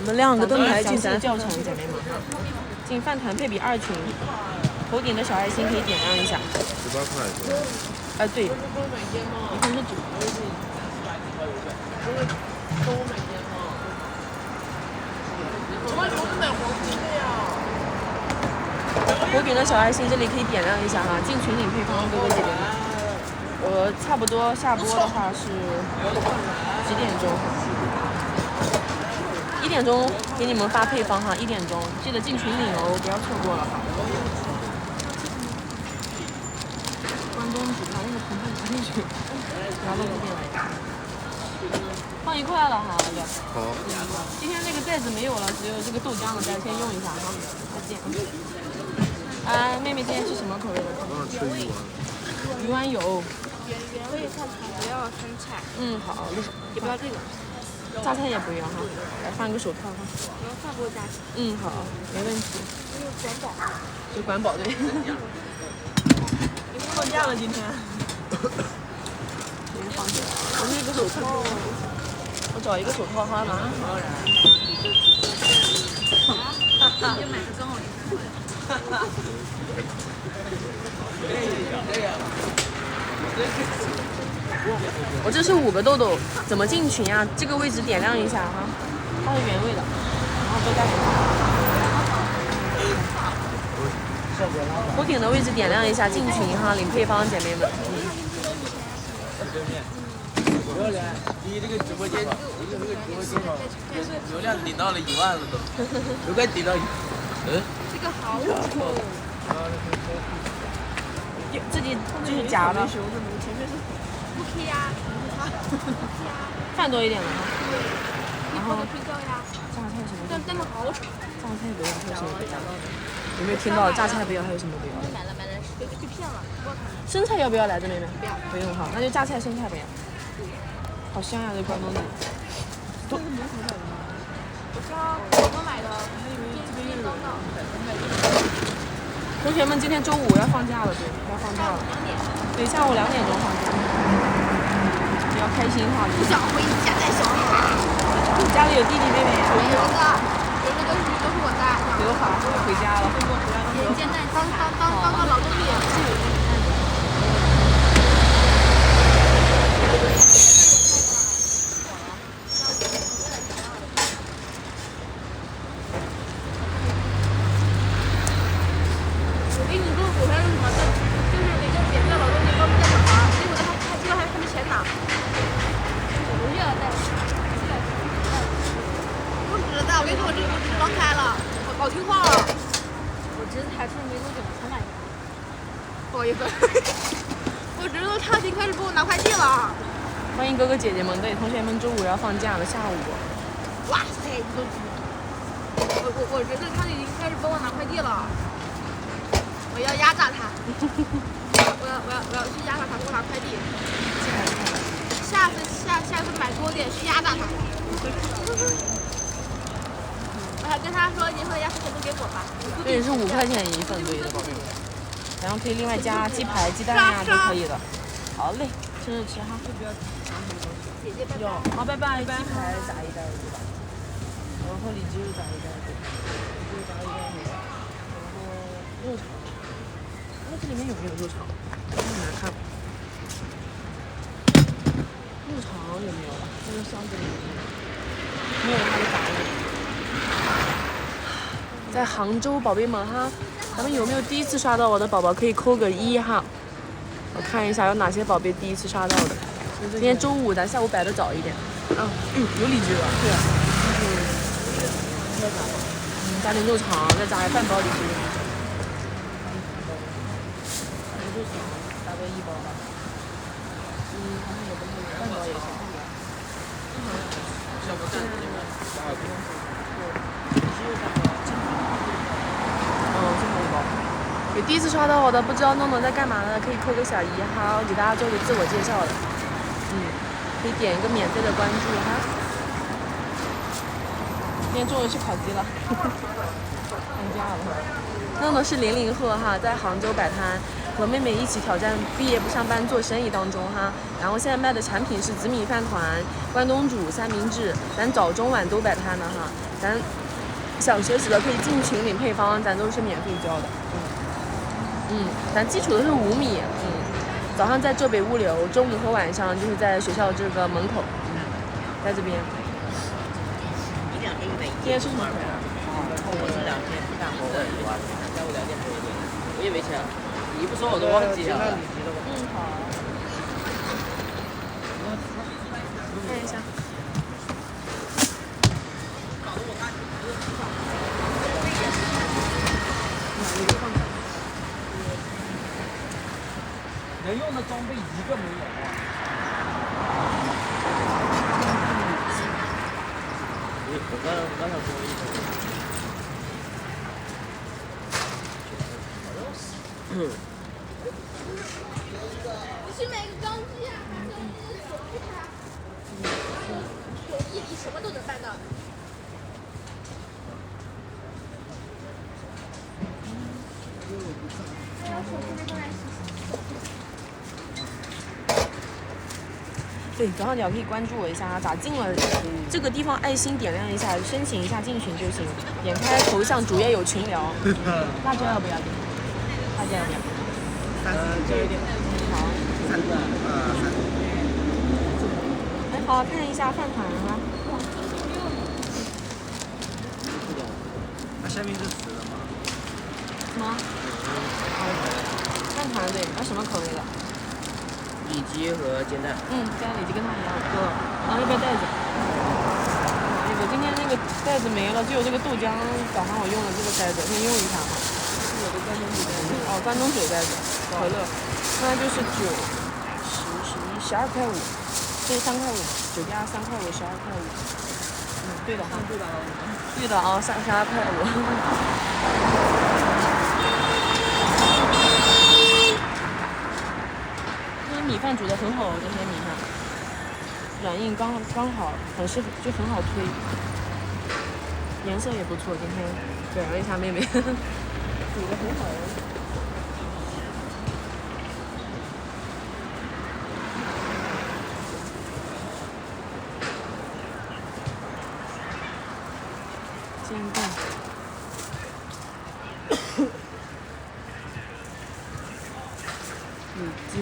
们亮个灯牌进咱教程，姐妹们。进饭团配比2群，头顶的小爱心可以点亮一下。18块是吧？对，1份是9。头顶的小爱心这里可以点亮一下哈，进群领配方，哥哥姐姐们。差不多下播的话是几点钟？1点钟给你们发配方哈，1点钟记得进群领哦，不要错过了哈。关东煮把那个盆放进去，然后这边放1块了哈，那个。好。今天那个袋子没有了，只有这个豆浆了，大家先用一下哈。再见。妹妹今天吃什么口味的？我想吃鱼丸。鱼丸有。原味饭团不要生菜。好，也不要这个。榨菜也不要哈，来换个手套哈。我要饭不加菜。好，没问题。管饱。就管饱对。你放假了今天？放假。我那个手套，我找一个手套哈，马上好。就买个刚好我这是5个豆豆，怎么进群呀？这个位置点亮一下哈，它是原味的，然后都带头顶的位置点亮一下，进群哈，领配方，姐妹们。你这个直播间，流量顶到了1万了都，都快顶到这个好丑。自己就是夹的。不可以呀。饭多一点了哈。然后推销呀。榨菜什么？但是好丑。榨菜不要，还有什么不要？有没有听到？榨菜不要，还有什么不要？买了，就骗了。生菜要不要来着，妹妹？不要。不用哈，那就榨菜生菜不要。好香呀，这关东煮。我刚买的，同学们，今天周5要放假了，对，要放假了。对，下午2点钟放假。比较开心哈。不想回家带小孩。家里有弟弟妹妹呀？有的都是我带。留好，回家了。现在当个劳动力。我给你做股票是什么？就是那个别的劳动力帮我们带小孩，结果他这个还没钱拿。我又要带。不知道，我跟你说，我这刚开了，老听话了。我侄子才出来没多久，才买的。不好意思，我侄子他已经开始给我拿快递了。欢迎哥哥姐姐们，对，同学们周5要放假了，下午。哇塞，你都知道。我侄子他已经开始帮我拿快递了。我要压榨他。我要去压榨他，给我拿快递。下次买多点去压榨他。我还跟他说，以后压岁钱都给我吧。这也是5块钱1份，对的，宝贝们。然后可以另外加鸡排、鸡蛋呀，都可以的。好嘞，吃着吃哈。姐姐拜拜。好，拜拜。鸡排炸1袋对吧？然后里脊肉炸1袋对。里脊肉炸1袋没有。然后肉肠。那这里面有没有肉肠？我来看。肉肠有没有了？这个箱子里没有它的炸的。在杭州，宝贝们哈，咱们有没有第一次刷到我的宝宝？可以扣个1哈。我看一下有哪些宝贝第一次刷到的。今天周5，咱下午摆的早一点。有里脊了。对啊。加点肉肠，再加半包里脊肉。肉肠大概1包吧。好像也不太有，半包也行。效果赞。最后1包。有第一次刷到我的，不知道诺诺在干嘛呢？可以扣个小1哈，我给大家做个自我介绍的。可以点一个免费的关注哈。今天中午去烤鸡了，放假了。诺诺是00后哈，在杭州摆摊，和妹妹一起挑战毕业不上班做生意当中哈。然后现在卖的产品是紫米饭团、关东煮、三明治，咱早中晚都摆摊的哈。咱想学习的可以进群领配方，咱都是免费教的。咱基础的是5米。早上在浙北物流，中午和晚上就是在学校这个门口。在这边。今天吃什么？我这2天干活我也多，下午2点多一点，我也没钱，你不说我都忘记了。好。看一下。能用的装备一个没有啊！我刚想说一个。你去买个钢机啊，还是手机卡？手机你什么都能办到。对，左上角可以关注我一下，咋进了？这个地方爱心点亮一下，申请一下进群就行。点开头像，主页有群聊。辣椒要不要点？辣椒要不要？就有点。好。哎，好看一下饭团啊。那下面是死的吗？什么？饭团对，要什么口味的？里脊和煎蛋。煎蛋里脊跟它一样。然后要不要袋子？我今天那个袋子没了，只有这个豆浆，早上我用了这个袋子，先用一下哈。是我的关东煮袋子。关东煮袋子，可乐，那就是9、10、11、12块5，这是3块5嘛，9加3块5，12块5。对的哈。对的啊，12块5。米饭煮的很好，这些米饭软硬刚好，很适合，就很好推，颜色也不错。今天表扬一下妹妹，煮的很好。煎蛋。里脊。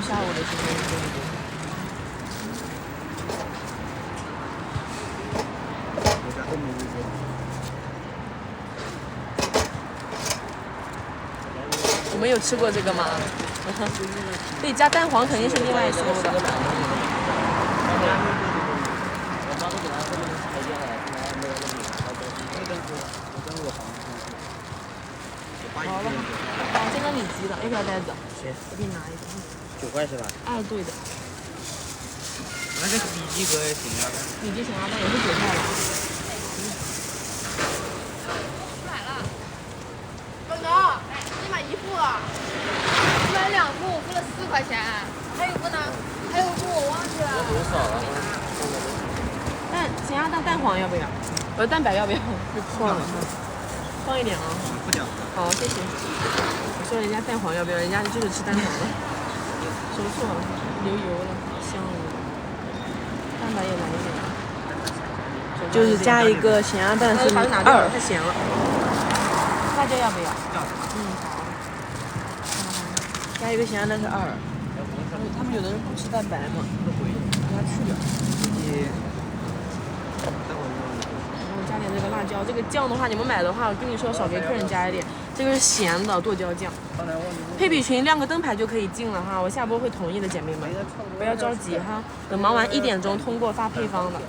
下午的时候我们有吃过这个吗？对，加蛋黄肯定是另外收的。好了，这个里脊的，要不要袋子？行，我给你拿一个。 9块是吧？对的。那个里脊和咸鸭蛋。里脊咸鸭蛋也是9块了。买了。刚刚，你买1副了。我买2副，我付了4块钱。还有个呢？还有个我忘记了。多少了？咸鸭蛋蛋黄要不要？蛋白要不要？就错了。放一点啊。不讲。好，谢谢。我说人家蛋黄要不要？人家就是吃蛋黄的。说错了，流油了，香了。蛋白也来一点。就是加一个咸鸭蛋是2，太咸了。辣椒要不要？要。好。加一个咸鸭蛋是2。他们有的人不吃蛋白嘛，给它去掉。我加点这个辣椒，这个酱的话，你们买的话，我跟你说少给客人加一点。这个是咸的剁椒酱。配比群亮个灯牌就可以进了哈，我下播会同意的，姐妹们，不要着急哈，等忙完1点钟通过发配方的。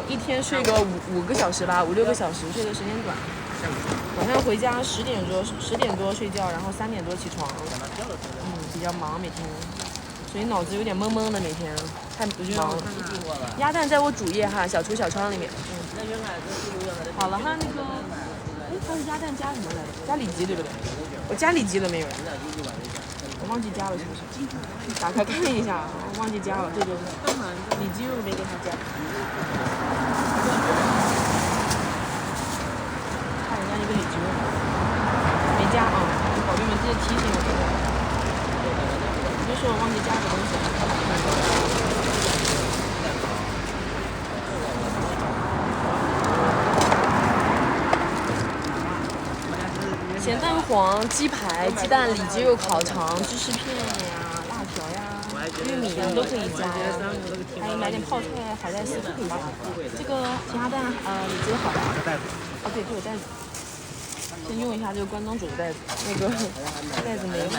一天睡个5个小时吧，5、6个小时，睡的时间短。晚上回家10点多睡觉，然后3点多起床。比较忙每天，所以脑子有点懵懵的，每天太忙了。鸭蛋在我主页哈，小厨小窗里面。好了，还有那个，还有鸭蛋加什么来着？加里脊对不对？我加里脊了没有？我忘记加了是不是？打开看一下，我忘记加了。对对对，里脊肉没给他加。看人家那个里脊肉，没加啊！宝贝们记得提醒我这个，你就说我忘记加个东西了。咸蛋黄、鸡排、鸡蛋里脊肉烤肠、芝士片呀、辣条呀、玉米呀都可以加呀，还有买点泡菜、海带丝都可以加。这个咸鸭蛋里脊好的。哦对，这有袋子，先用一下这个关东煮的袋子，那个袋子没了。